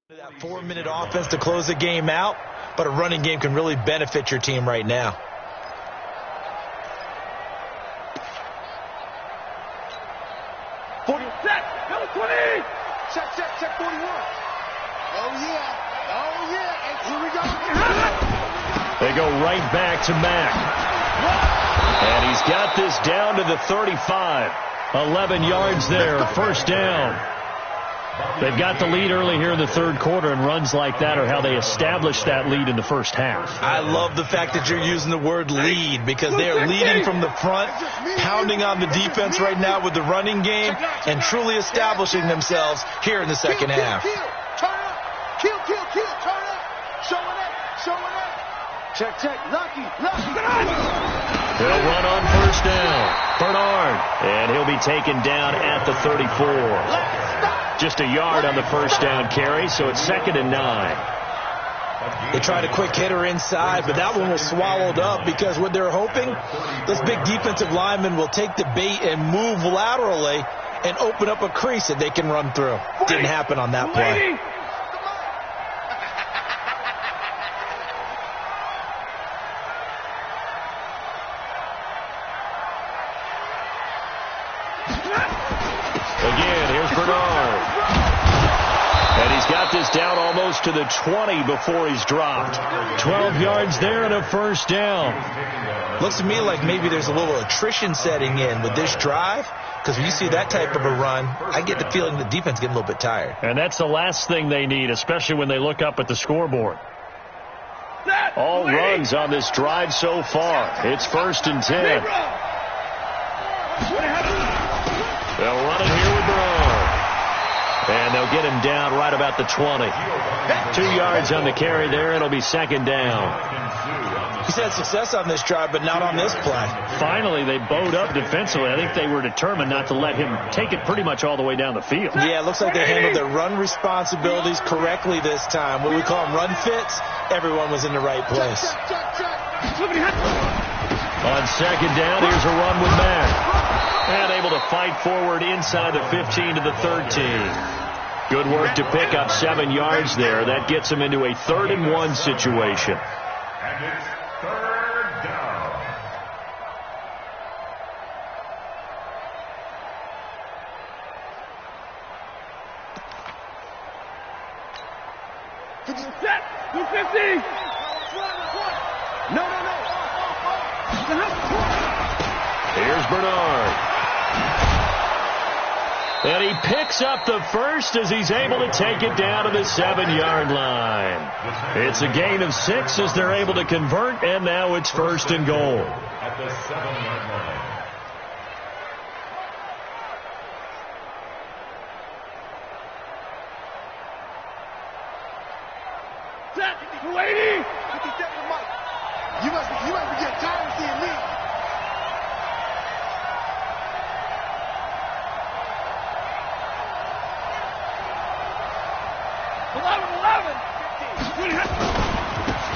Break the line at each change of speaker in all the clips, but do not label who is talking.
That 4-minute offense to close the game out, but a running game can really benefit your team right now.
Check, 41. Oh, yeah. And here we go.
They go right back to Mack. And he's got this down to the 35. 11 yards there, first down. They've got the lead early here in the third quarter, and runs like that are how they established that lead in the first half.
I love the fact that you're using the word lead because they are leading from the front, pounding on the defense right now with the running game, and truly establishing themselves here in the second half.
Turn up. Kill. Turn up. Showing up. Check. Lucky.
They'll run on first down. Bernard. And he'll be taken down at the 34. Just a yard on the first down carry, so it's 2nd and 9.
They tried a quick hitter inside, but that one was swallowed up because what they're hoping, those big defensive linemen will take the bait and move laterally and open up a crease that they can run through. Didn't happen on that play.
Again, here's Bernard. And he's got this down almost to the 20 before he's dropped. 12 yards there and a first down.
Looks to me like maybe there's a little attrition setting in with this drive, because when you see that type of a run, I get the feeling the defense getting a little bit tired.
And that's the last thing they need, especially when they look up at the scoreboard. All runs on this drive so far. It's 1st and 10. They'll run it here with Bernard. And they'll get him down right about the 20. 2 yards on the carry there. It'll be 2nd down.
He's had success on this drive, but not on this play.
Finally, they bowed up defensively. I think they were determined not to let him take it pretty much all the way down the field.
Yeah, it looks like they handled their run responsibilities correctly this time. What we call them run fits, everyone was in the right place.
On 2nd down, here's a run with Mack. And able to fight forward inside the 15 to the 13. Good work to pick up 7 yards there. That gets him into a 3rd and 1 situation.
And it's 3rd down.
Set. 250. No.
Here's Bernard. And he picks up the first as he's able to take it down to the 7-yard line. It's a gain of 6 as they're able to convert, and now it's 1st and goal.
At the 7-yard line.
Set. 280. You must be getting tired of seeing me.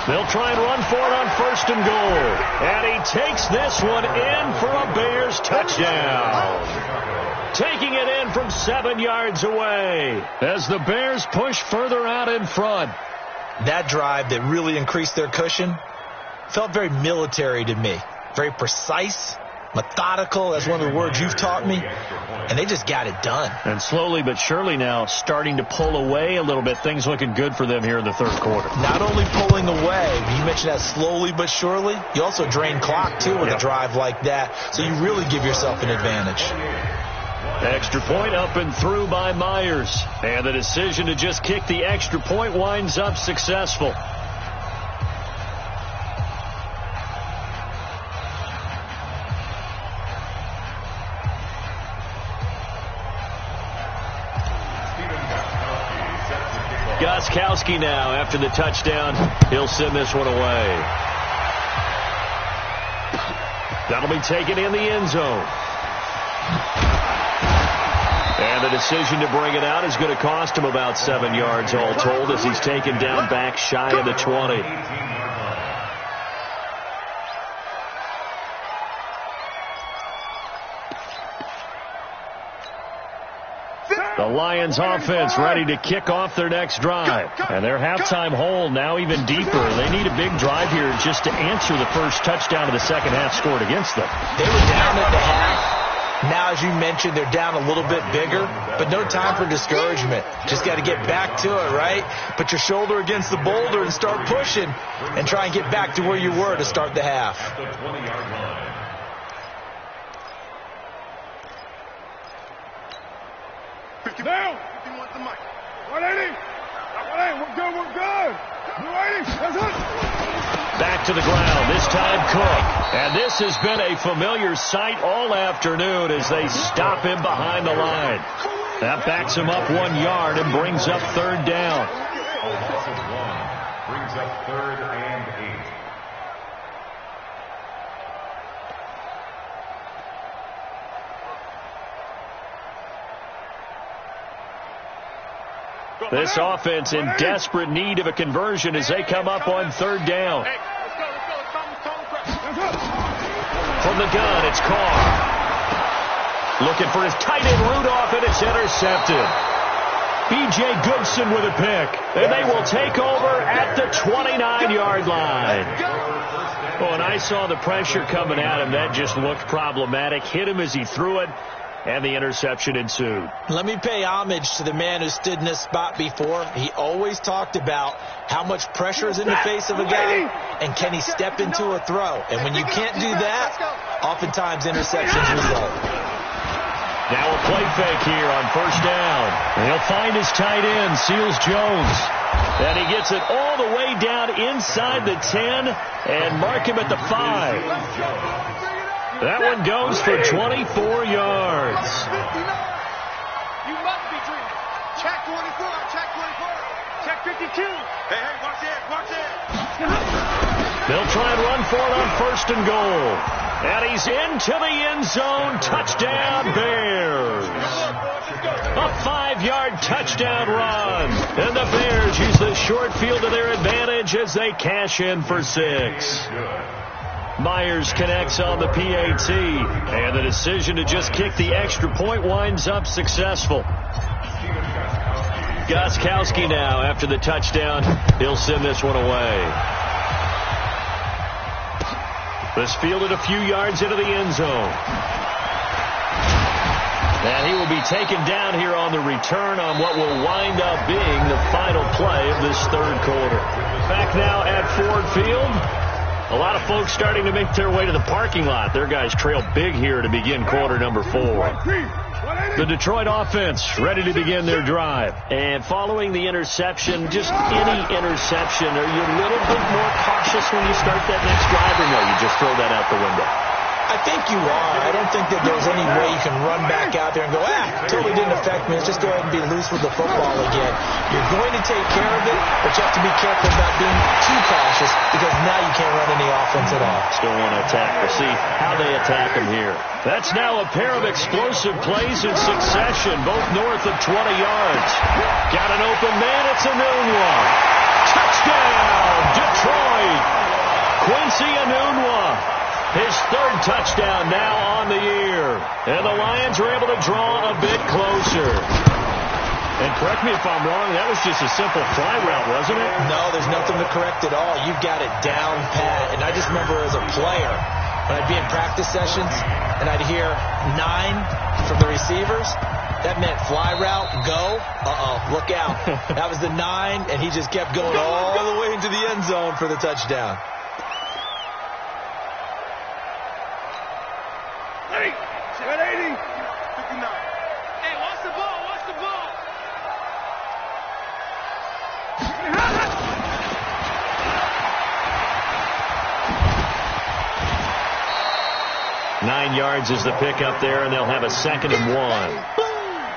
They'll try and run for it on 1st and goal. And he takes this one in for a Bears touchdown. Taking it in from 7 yards away as the Bears push further out in front.
That drive that really increased their cushion felt very military to me. Very precise, methodical. That's one of the words you've taught me. And they just got it done.
And slowly but surely now starting to pull away a little bit. Things looking good for them here in the third quarter.
Not only pulling away, you mentioned that slowly but surely. You also drain clock, too, with a drive like that. So you really give yourself an advantage.
Extra point up and through by Myers. And the decision to just kick the extra point winds up successful. Gostkowski now after the touchdown. He'll send this one away. That'll be taken in the end zone. And the decision to bring it out is going to cost him about 7 yards all told as he's taken down back shy of the 20. The Lions offense ready to kick off their next drive. And their halftime hole now even deeper. They need a big drive here just to answer the first touchdown of the second half scored against them.
They were down at the half. Now, as you mentioned, they're down a little bit bigger, but no time for discouragement. Just got to get back to it, right? Put your shoulder against the boulder and start pushing and try and get back to where you were to start the half.
The 20-yard line.
Down. 51 to Mike. 180. 180. We're good. We're good. 180. That's it.
Back to the ground, this time Cook. And this has been a familiar sight all afternoon as they stop him behind the line. That backs him up 1 yard and brings up third down.
Offensive one brings up 3rd and 8.
This offense in desperate need of a conversion as they come up on third down. From the gun, it's Carr. Looking for his tight end Rudolph, and it's intercepted. B.J. Goodson with a pick, and they will take over at the 29-yard line. Oh, and I saw the pressure coming at him. That just looked problematic. Hit him as he threw it, and the interception ensued.
Let me pay homage to the man who stood in this spot before. He always talked about how much pressure is in the face of a guy, and can he step into a throw. And when you can't do that, oftentimes interceptions result.
Now a play fake here on first down. And he'll find his tight end, Seals Jones. And he gets it all the way down inside the 10 and mark him at the 5. That one goes for 24 yards.
You must be dreaming. Check 24. Check 24. Check 52. Hey, watch it. Watch it.
They'll try and run for it on first and goal. And he's into the end zone. Touchdown, Bears. A 5-yard touchdown run. And the Bears use the short field to their advantage as they cash in for 6. Myers connects on the PAT. And the decision to just kick the extra point winds up successful. Gostkowski now after the touchdown. He'll send this one away. This fielded a few yards into the end zone. And he will be taken down here on the return on what will wind up being the final play of this third quarter. Back now at Ford Field. A lot of folks starting to make their way to the parking lot. Their guys trail big here to begin quarter number 4. The Detroit offense ready to begin their drive. And following the interception, just any interception, are you a little bit more cautious when you start that next drive, or no, you just throw that out the window?
I think you are. I don't think that there's any way you can run back out there and go, totally didn't affect me. Let's just go ahead and be loose with the football again. You're going to take care of it, but you have to be careful about being too cautious because now you can't run any offense at all.
Still want to attack. We'll see how they attack them here. That's now a pair of explosive plays in succession, both north of 20 yards. Got an open man. It's Enunwa. Touchdown, Detroit. Quincy Enunwa. His third touchdown now on the year. And the Lions are able to draw a bit closer. And correct me if I'm wrong, that was just a simple fly route, wasn't it?
No, there's nothing to correct at all. You've got it down pat. And I just remember as a player, when I'd be in practice sessions and I'd hear 9 from the receivers, that meant fly route, go, look out. That was the 9, and he just kept going all the way into the end zone for the touchdown.
780. 59. Hey, watch the ball. Watch the ball.
9 yards is the pickup there, and they'll have a 2nd and 1.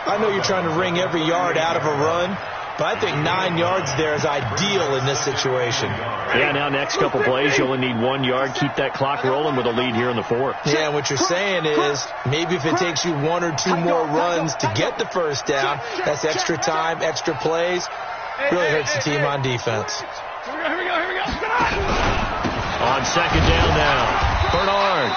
I know you're trying to wring every yard out of a run, but I think 9 yards there is ideal in this situation.
Yeah, now next couple plays, you only need 1 yard. Keep that clock rolling with a lead here in the 4th.
Yeah, and what you're saying is maybe if it takes you 1 or 2 more runs to get the first down, that's extra time, extra plays. Really hurts the team on defense.
Here we go.
On 2nd down now, Bernard.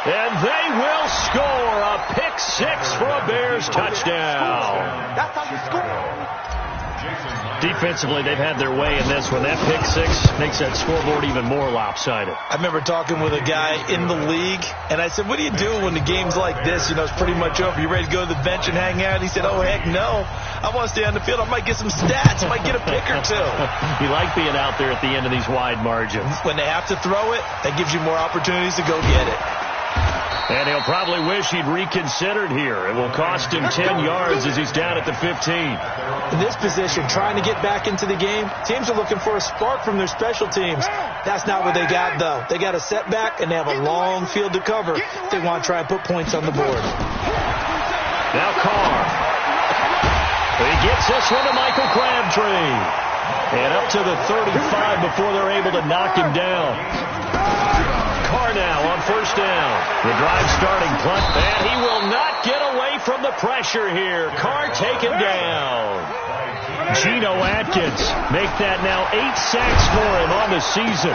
And they will score a pick six for a Bears touchdown.
That's how you score.
Defensively, they've had their way in this one. That pick six makes that scoreboard even more lopsided.
I remember talking with a guy in the league, and I said, what do you do when the game's like this? You know, it's pretty much over. You ready to go to the bench and hang out? He said, oh, heck no. I want to stay on the field. I might get some stats. I might get a pick or two.
You like being out there at the end of these wide margins.
When they have to throw it, that gives you more opportunities to go get it.
And he'll probably wish he'd reconsidered here. It will cost him 10 yards as he's down at the 15.
In this position, trying to get back into the game, teams are looking for a spark from their special teams. That's not what they got, though. They got a setback, and they have a long field to cover if they want to try and put points on the board.
Now Carr. He gets this one to Michael Crabtree. And up to the 35 before they're able to knock him down. Carr now on first down. The drive starting punt, and he will not get away from the pressure here. Carr taken down. Geno Atkins make that now 8 sacks for him on the season.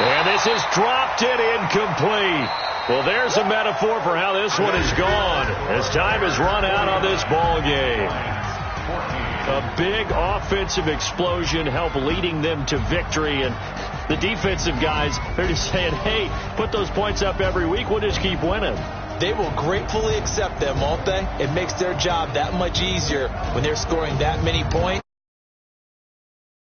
And this is dropped it incomplete. Well, there's a metaphor for how this one is gone as time has run out on this ball game. A big offensive explosion helped leading them to victory, and the defensive guys are just saying, hey, put those points up every week. We'll just keep winning.
They will gratefully accept them, won't they? It makes their job that much easier when they're scoring that many points.